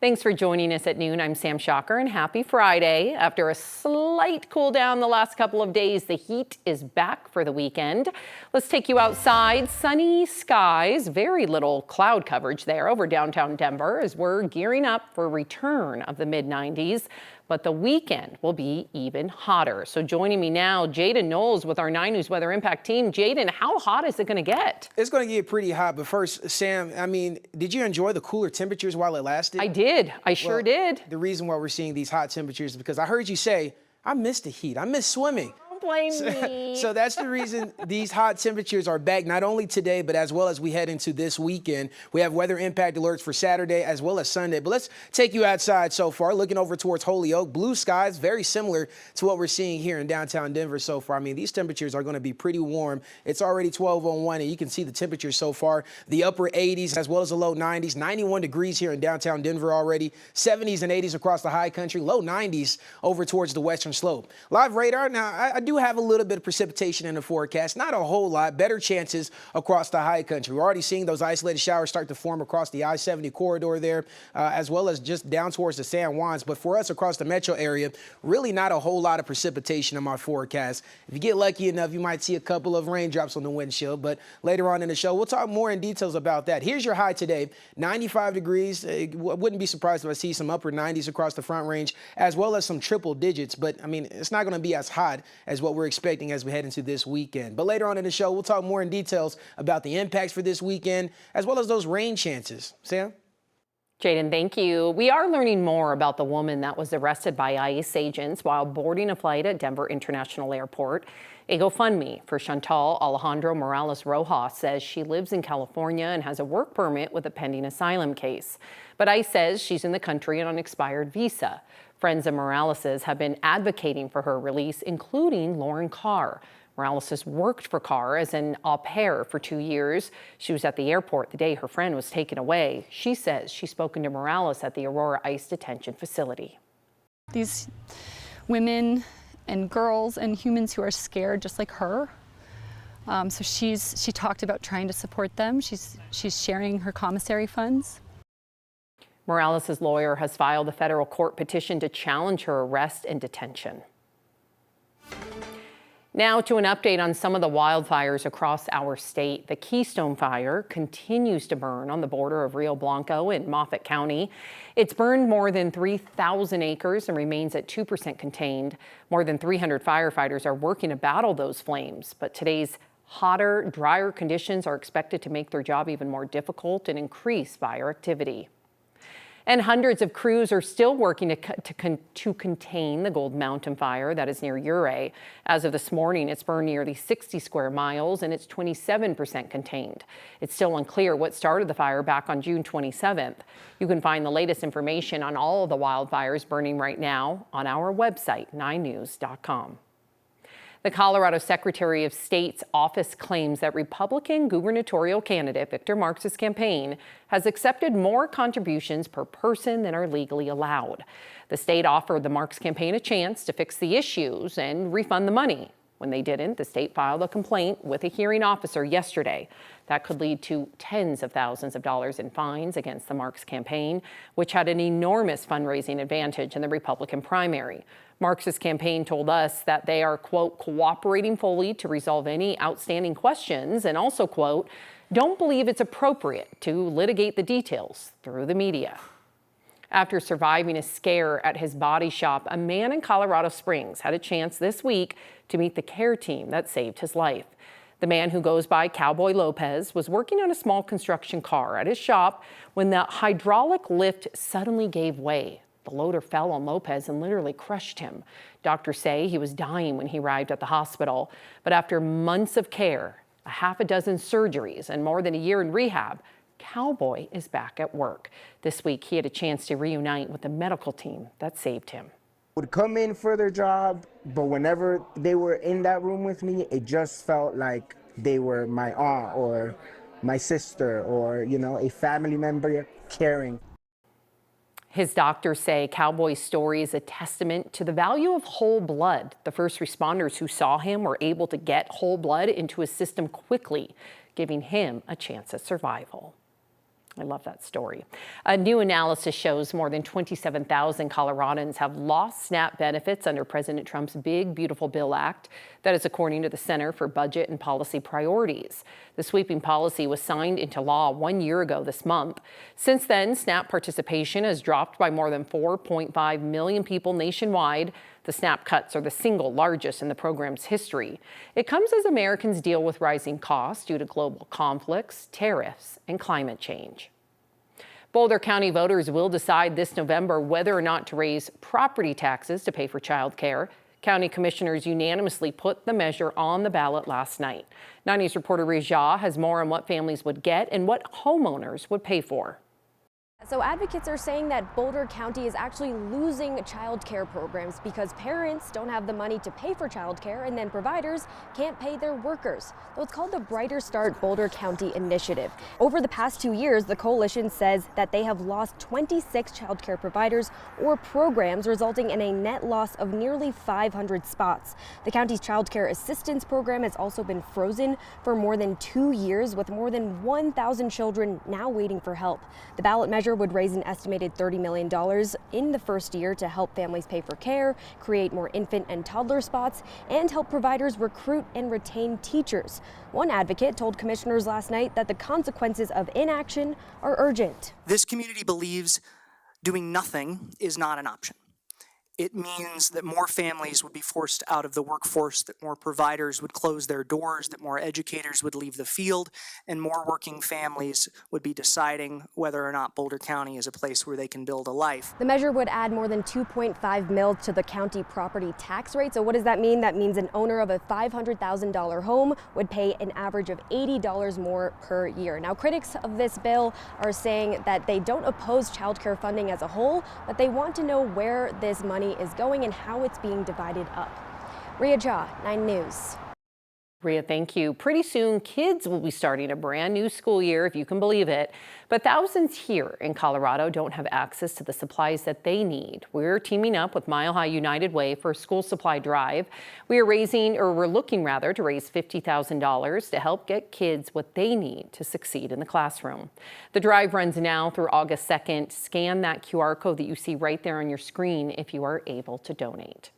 Thanks for joining us at noon. I'm Sam Shocker and happy Friday. After a slight cool down the last couple of days, the heat is back for the weekend. Let's take you outside. Sunny skies, very little cloud coverage there over downtown Denver as we're gearing up for a return of the mid-90s. But the weekend will be even hotter. So joining me now, Jaden Knowles with our 9 News Weather Impact team. Jaden, how hot is it going to get? It's going to get pretty hot. But first, Sam, did you enjoy the cooler temperatures while it lasted? I did. I sure did. The reason why we're seeing these hot temperatures is because I heard you say, I miss the heat. I miss swimming. Blame me. So that's the reason these hot temperatures are back, not only today, but as well as we head into this weekend. We have weather impact alerts for Saturday as well as Sunday. But let's take you outside so far, looking over towards Holyoke. Blue skies, very similar to what we're seeing here in downtown Denver so far. These temperatures are going to be pretty warm. It's already 12:01, and you can see the temperatures so far. The upper 80s as well as the low 90s. 91 degrees here in downtown Denver already. 70s and 80s across the high country. Low 90s over towards the western slope. Live radar. Now, I do have a little bit of precipitation in the forecast, not a whole lot, better chances across the high country. We're already seeing those isolated showers start to form across the I-70 corridor there, as well as just down towards the San Juans. But for us across the metro area, really not a whole lot of precipitation in my forecast. If you get lucky enough, you might see a couple of raindrops on the windshield, but later on in the show, we'll talk more in details about that. Here's your high today, 95 degrees. Wouldn't be surprised if I see some upper 90s across the front range, as well as some triple digits, but it's not going to be as hot as what we're expecting as we head into this weekend. But later on in the show, we'll talk more in details about the impacts for this weekend, as well as those rain chances. Sam? Jaden, thank you. We are learning more about the woman that was arrested by ICE agents while boarding a flight at Denver International Airport. A GoFundMe for Chantal Alejandro Morales Rojas says she lives in California and has a work permit with a pending asylum case. But ICE says she's in the country on an expired visa. Friends of Morales's have been advocating for her release, including Lauren Carr. Morales has worked for Carr as an au pair for 2 years. She was at the airport the day her friend was taken away. She says she's spoken to Morales at the Aurora ICE detention facility. These women and girls and humans who are scared just like her. So she talked about trying to support them. She's sharing her commissary funds. Morales' lawyer has filed a federal court petition to challenge her arrest and detention. Now to an update on some of the wildfires across our state. The Keystone Fire continues to burn on the border of Rio Blanco in Moffat County. It's burned more than 3,000 acres and remains at 2% contained. More than 300 firefighters are working to battle those flames, but today's hotter, drier conditions are expected to make their job even more difficult and increase fire activity. And hundreds of crews are still working to contain the Gold Mountain fire that is near Ouray. As of this morning, it's burned nearly 60 square miles and it's 27% contained. It's still unclear what started the fire back on June 27th. You can find the latest information on all of the wildfires burning right now on our website, 9news.com. The Colorado Secretary of State's office claims that Republican gubernatorial candidate Victor Marx's campaign has accepted more contributions per person than are legally allowed. The state offered the Marx campaign a chance to fix the issues and refund the money. When they didn't, the state filed a complaint with a hearing officer yesterday. That could lead to tens of thousands of dollars in fines against the Marx campaign, which had an enormous fundraising advantage in the Republican primary. Marx's campaign told us that they are, quote, cooperating fully to resolve any outstanding questions and also, quote, don't believe it's appropriate to litigate the details through the media. After surviving a scare at his body shop, a man in Colorado Springs had a chance this week to meet the care team that saved his life. The man, who goes by Cowboy Lopez, was working on a small construction car at his shop when the hydraulic lift suddenly gave way. The loader fell on Lopez and literally crushed him. Doctors say he was dying when he arrived at the hospital, but after months of care, a half a dozen surgeries, and more than a year in rehab, Cowboy is back at work. This week, he had a chance to reunite with the medical team that saved him. Would come in for their job, but whenever they were in that room with me, it just felt like they were my aunt or my sister or, a family member caring. His doctors say Cowboy's story is a testament to the value of whole blood. The first responders who saw him were able to get whole blood into his system quickly, giving him a chance at survival. I love that story. A new analysis shows more than 27,000 Coloradans have lost SNAP benefits under President Trump's Big Beautiful Bill Act. That is according to the Center for Budget and Policy Priorities. The sweeping policy was signed into law 1 year ago this month. Since then, SNAP participation has dropped by more than 4.5 million people nationwide. The SNAP cuts are the single largest in the program's history. It comes as Americans deal with rising costs due to global conflicts, tariffs, and climate change. Boulder County voters will decide this November whether or not to raise property taxes to pay for childcare. County commissioners unanimously put the measure on the ballot last night. 9 reporter Reja has more on what families would get and what homeowners would pay for. So advocates are saying that Boulder County is actually losing child care programs because parents don't have the money to pay for child care and then providers can't pay their workers. So it's called the Brighter Start Boulder County Initiative. Over the past 2 years, the coalition says that they have lost 26 child care providers or programs, resulting in a net loss of nearly 500 spots. The county's child care assistance program has also been frozen for more than 2 years, with more than 1,000 children now waiting for help. The ballot measure would raise an estimated $30 million in the first year to help families pay for care, create more infant and toddler spots, and help providers recruit and retain teachers. One advocate told commissioners last night that the consequences of inaction are urgent. This community believes doing nothing is not an option. It means that more families would be forced out of the workforce, that more providers would close their doors, that more educators would leave the field, and more working families would be deciding whether or not Boulder County is a place where they can build a life. The measure would add more than 2.5 mil to the county property tax rate. So what does that mean? That means an owner of a $500,000 home would pay an average of $80 more per year. Now, critics of this bill are saying that they don't oppose childcare funding as a whole, but they want to know where this money is going and how it's being divided up. Ria Jha, 9 News. Ria, thank you. Pretty soon, kids will be starting a brand new school year, if you can believe it. But thousands here in Colorado don't have access to the supplies that they need. We're teaming up with Mile High United Way for a school supply drive. We're looking to raise $50,000 to help get kids what they need to succeed in the classroom. The drive runs now through August 2nd. Scan that QR code that you see right there on your screen if you are able to donate.